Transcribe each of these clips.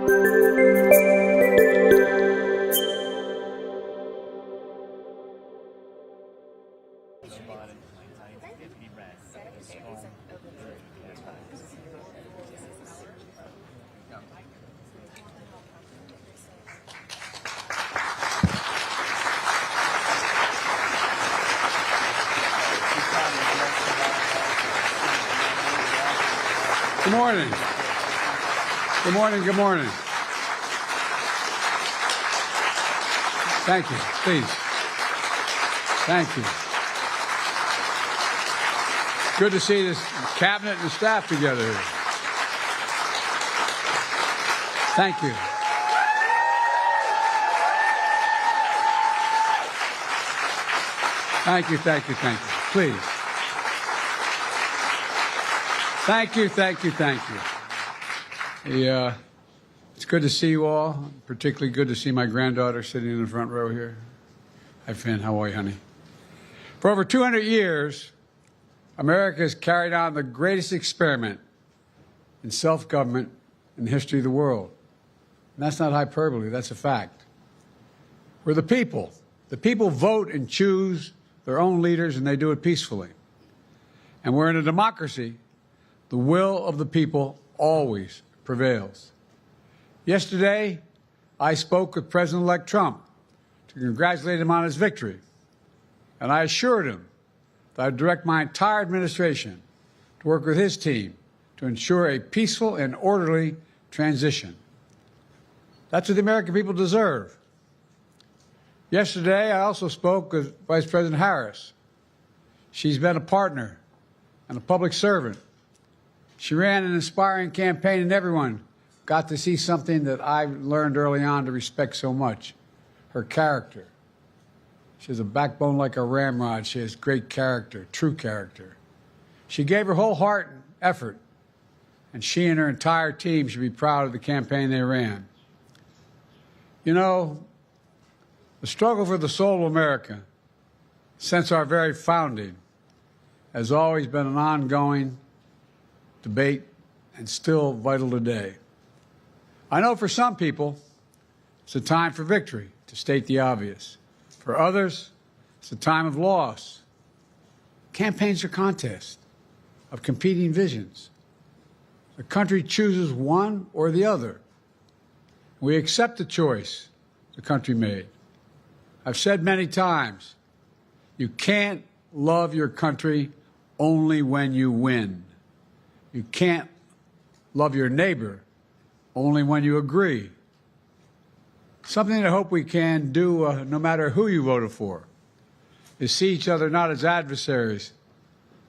Good morning. Good morning. Good morning. Thank you. Please. Thank you. Good to see this cabinet and staff together here. Thank you. Thank you, thank you, thank you. Please. Thank you, thank you, thank you. It's good to see you all. Particularly good to see my granddaughter sitting in the front row here. Hi, Finn. How are you, honey? For over 200 years, America has carried on the greatest experiment in self-government in the history of the world. And that's not hyperbole, that's a fact. We're the people. The people vote and choose their own leaders, and they do it peacefully. And we're in a democracy. The will of the people always prevails. Yesterday, I spoke with President-elect Trump to congratulate him on his victory. And I assured him that I'd direct my entire administration to work with his team to ensure a peaceful and orderly transition. That's what the American people deserve. Yesterday, I also spoke with Vice President Harris. She's been a partner and a public servant. She ran an inspiring campaign, and everyone got to see something that I learned early on to respect so much, her character. She has a backbone like a ramrod. She has great character, true character. She gave her whole heart and effort, and she and her entire team should be proud of the campaign they ran. You know, the struggle for the soul of America, since our very founding, has always been an ongoing debate and still vital today. I know for some people, it's a time for victory, to state the obvious. For others, it's a time of loss. Campaigns are contests of competing visions. The country chooses one or the other. We accept the choice the country made. I've said many times, you can't love your country only when you win. You can't love your neighbor only when you agree. Something I hope we can do, no matter who you voted for, is see each other not as adversaries,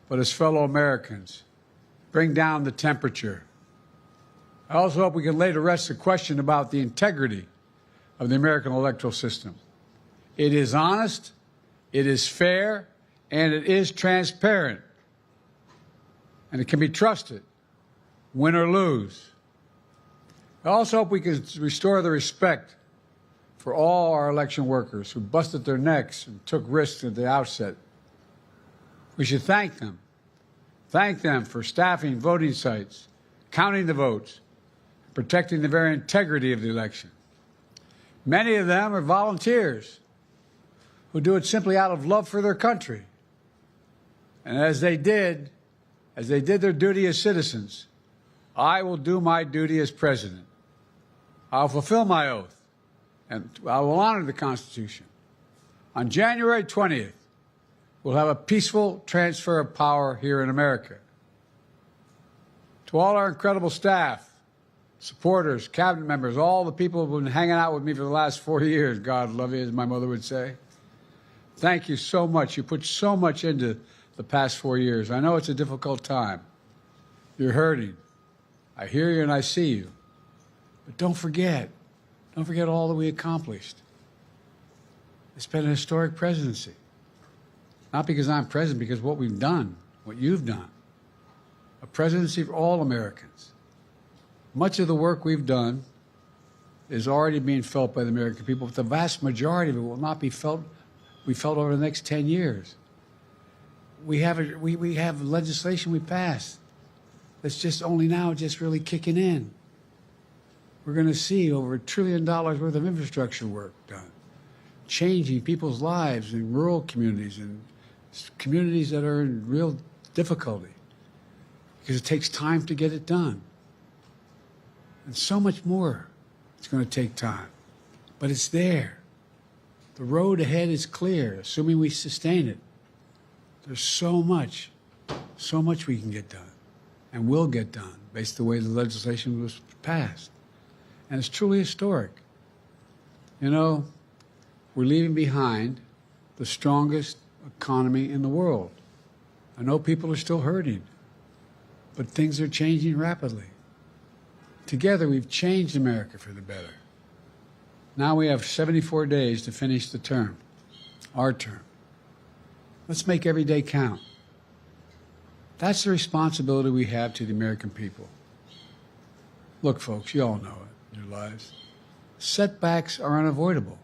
but as fellow Americans. Bring down the temperature. I also hope we can lay to rest the question about the integrity of the American electoral system. It is honest, it is fair, and it is transparent. And it can be trusted, win or lose. I also hope we can restore the respect for all our election workers who busted their necks and took risks at the outset. We should thank them. Thank them for staffing voting sites, counting the votes, and protecting the very integrity of the election. Many of them are volunteers who do it simply out of love for their country. And as they did their duty as citizens, I will do my duty as president. I'll fulfill my oath, and I will honor the Constitution. On January 20th, we'll have a peaceful transfer of power here in America. To all our incredible staff, supporters, cabinet members, all the people who have been hanging out with me for the last 4 years, God love you, as my mother would say, thank you so much. You put so much into the past 4 years. I know it's a difficult time. You're hurting. I hear you and I see you. But don't forget all that we accomplished. It's been a historic presidency. Not because I'm president, because what we've done, what you've done. A presidency for all Americans. Much of the work we've done is already being felt by the American people, but the vast majority of it will not be felt over the next 10 years. We have legislation we passed that's just only now just really kicking in. we're going to see over $1 trillion worth of infrastructure work done, changing people's lives in rural communities and communities that are in real difficulty, because it takes time to get it done. And so much more. It's going to take time, but it's there. The road ahead is clear, assuming we sustain it. There's so much we can get done and will get done based on the way the legislation was passed. And it's truly historic. You know, we're leaving behind the strongest economy in the world. I know people are still hurting, but things are changing rapidly. Together, we've changed America for the better. Now we have 74 days to finish the term, our term. Let's make every day count. That's the responsibility we have to the American people. Look, folks, you all know it in your lives. Setbacks are unavoidable,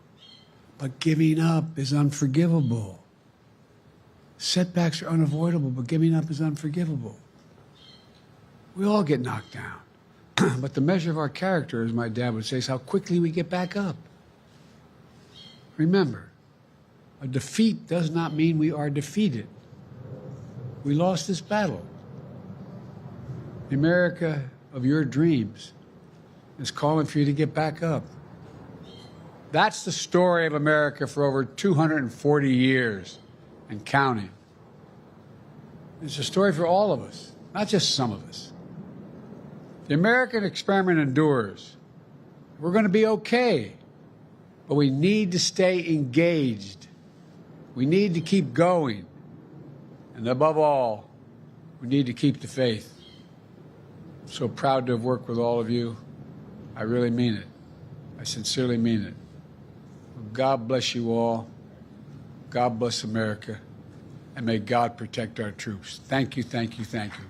but giving up is unforgivable. Setbacks are unavoidable, but giving up is unforgivable. We all get knocked down. But the measure of our character, as my dad would say, is how quickly we get back up. Remember, a defeat does not mean we are defeated. We lost this battle. The America of your dreams is calling for you to get back up. That's the story of America for over 240 years and counting. It's a story for all of us, not just some of us. The American experiment endures. We're going to be okay, but we need to stay engaged. We need to keep going. And above all, we need to keep the faith. I'm so proud to have worked with all of you. I really mean it. I sincerely mean it. God bless you all. God bless America. And may God protect our troops. Thank you, thank you, thank you.